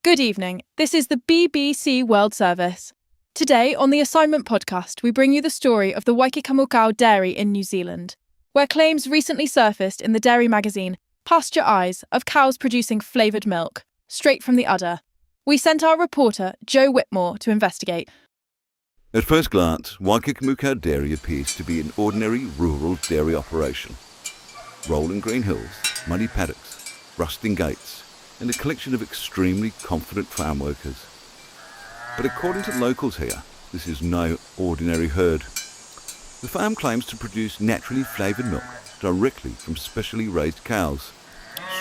Good evening. This is the BBC World Service. Today on the Assignment podcast, we bring you the story of the Waikikamukau dairy in New Zealand, where claims recently surfaced in the dairy magazine Pasture Eyes of cows producing flavoured milk, straight from the udder. We sent our reporter, Joe Whitmore, to investigate. At first glance, Waikikamukau Dairy appears to be an ordinary rural dairy operation. Rolling green hills, muddy paddocks, rusting gates, and a collection of extremely confident farm workers. But according to locals here, this is no ordinary herd. The farm claims to produce naturally flavoured milk directly from specially raised cows.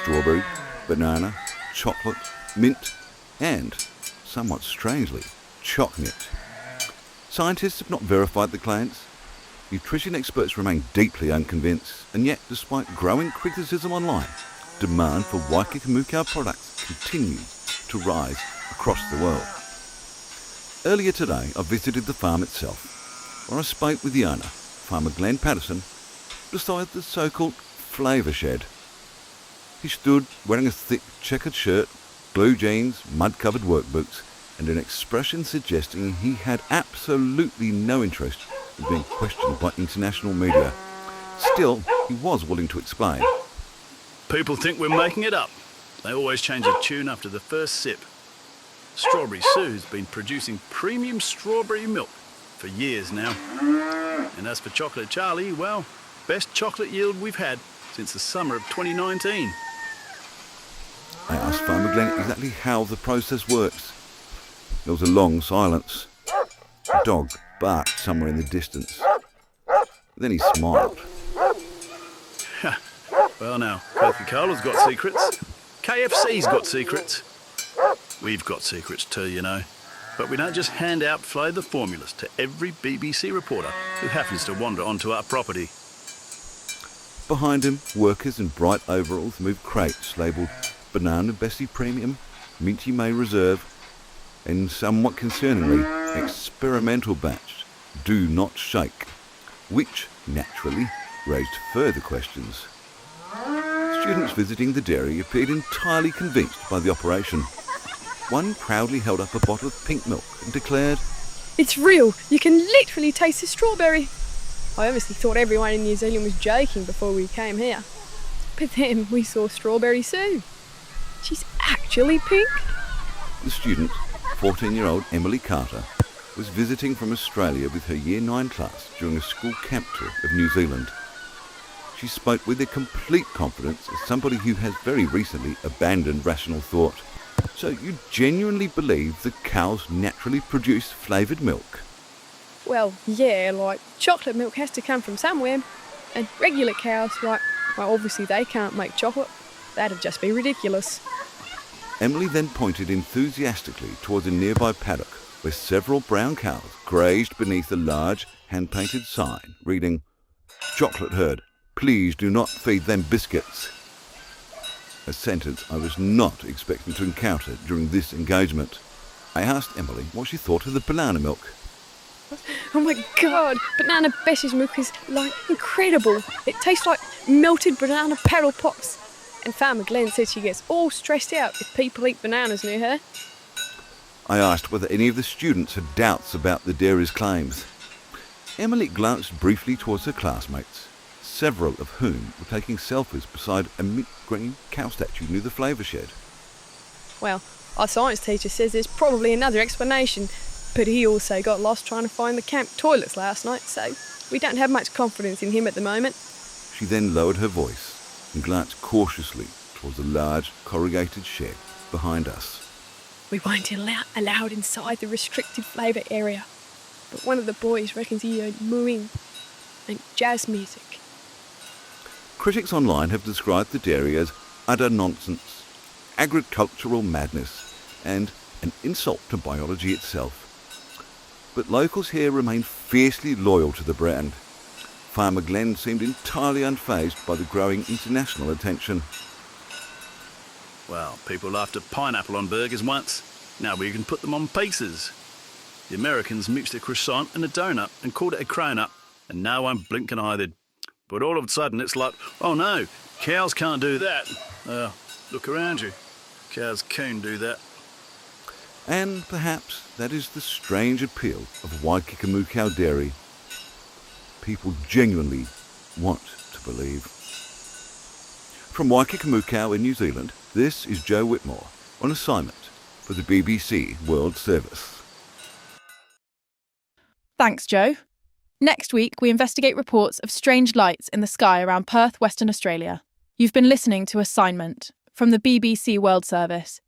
Strawberry, banana, chocolate, mint, and, somewhat strangely, chocolate. Scientists have not verified the claims. Nutrition experts remain deeply unconvinced, and yet, despite growing criticism online, demand for Waikikamukau products continues to rise across the world. Earlier today, I visited the farm itself, where I spoke with the owner, Farmer Glenn Patterson, beside the so-called flavour shed. He stood wearing a thick checkered shirt, blue jeans, mud-covered work boots, and an expression suggesting he had absolutely no interest in being questioned by international media. Still, he was willing to explain. People think we're making it up. They always change the tune after the first sip. Strawberry Sue's been producing premium strawberry milk for years now. And as for Chocolate Charlie, well, best chocolate yield we've had since the summer of 2019. I asked Farmer Glenn exactly how the process works. There was a long silence. A dog barked somewhere in the distance. Then he smiled. Well now, Coca-Cola's got secrets. KFC's got secrets. We've got secrets too, you know. But we don't just hand out flavour formulas to every BBC reporter who happens to wander onto our property. Behind him, workers in bright overalls move crates labelled Banana Bessie Premium, Minty May Reserve, and somewhat concerningly, experimental batch Do Not Shake, which, naturally, raised further questions. Students visiting the dairy appeared entirely convinced by the operation. One proudly held up a bottle of pink milk and declared, "It's real! You can literally taste the strawberry!" I obviously thought everyone in New Zealand was joking before we came here. But then we saw Strawberry Sue. She's actually pink. The student, 14-year-old Emily Carter, was visiting from Australia with her Year 9 class during a school camp tour of New Zealand. She spoke with a complete confidence as somebody who has very recently abandoned rational thought. So you genuinely believe the cows naturally produce flavoured milk? Well, yeah, like chocolate milk has to come from somewhere. And regular cows, well, obviously they can't make chocolate. That'd just be ridiculous. Emily then pointed enthusiastically towards a nearby paddock where several brown cows grazed beneath a large hand-painted sign reading, "Chocolate herd, please do not feed them biscuits." A sentence I was not expecting to encounter during this engagement. I asked Emily what she thought of the banana milk. Oh my God, Banana Bessie's milk is, incredible. It tastes like melted banana paddle pops. And Farmer Glenn said she gets all stressed out if people eat bananas near her. I asked whether any of the students had doubts about the dairy's claims. Emily glanced briefly towards her classmates, several of whom were taking selfies beside a mint green cow statue near the flavour shed. Well, our science teacher says there's probably another explanation, but he also got lost trying to find the camp toilets last night, so we don't have much confidence in him at the moment. She then lowered her voice and glanced cautiously towards the large corrugated shed behind us. We weren't allowed inside the restricted flavour area, but one of the boys reckons he heard mooing and jazz music. Critics online have described the dairy as utter nonsense, agricultural madness, and an insult to biology itself. But locals here remain fiercely loyal to the brand. Farmer Glenn seemed entirely unfazed by the growing international attention. Well, people laughed at pineapple on burgers once. Now we can put them on pizzas. The Americans mixed a croissant and a donut and called it a cronut, and no one blinked an eyelid. But all of a sudden it's like, oh no, cows can't do that. Look around you. Cows can do that. And perhaps that is the strange appeal of Waikikamukau Dairy. People genuinely want to believe. From Waikikamukau in New Zealand, this is Joe Whitmore on assignment for the BBC World Service. Thanks, Joe. Next week, we investigate reports of strange lights in the sky around Perth, Western Australia. You've been listening to Assignment from the BBC World Service.